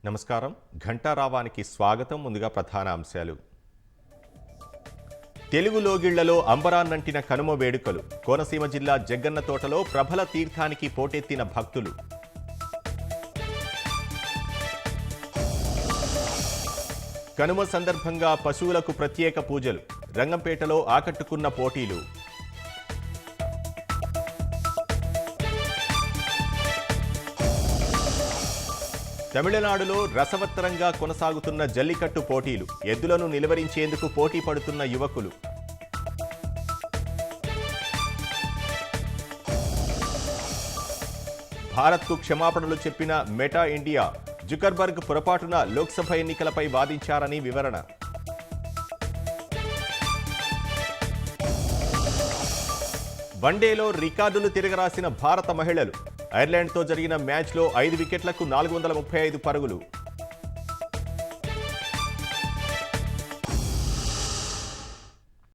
నమస్కారం. ఘంటారావానికి స్వాగతం. ముందుగా ప్రధాన అంశాలు. తెలుగు లోగిళ్లలో అంబరాన్నంటిన కనుమ వేడుకలు. కోనసీమ జిల్లా జగ్గన్న తోటలో ప్రభల తీర్థానికి పోటెత్తిన భక్తులు. కనుమ సందర్భంగా పశువులకు ప్రత్యేక పూజలు. రంగంపేటలో ఆకట్టుకున్న పోటీలు. తమిళనాడులో రసవత్తరంగా కొనసాగుతున్న జల్లికట్టు పోటీలు. ఎద్దులను నిలువరించేందుకు పోటీ పడుతున్న యువకులు. భారత్కు క్షమాపణలు చెప్పిన మెటా ఇండియా. జుకర్బర్గ్ పొరపాటున లోక్సభ ఎన్నికలపై వాదించారని వివరణ. వన్డేలో రికార్డులు తిరగరాసిన భారత మహిళలు. ఐర్లాండ్తో జరిగిన మ్యాచ్లో 5 వికెట్లకు 435 పరుగులు.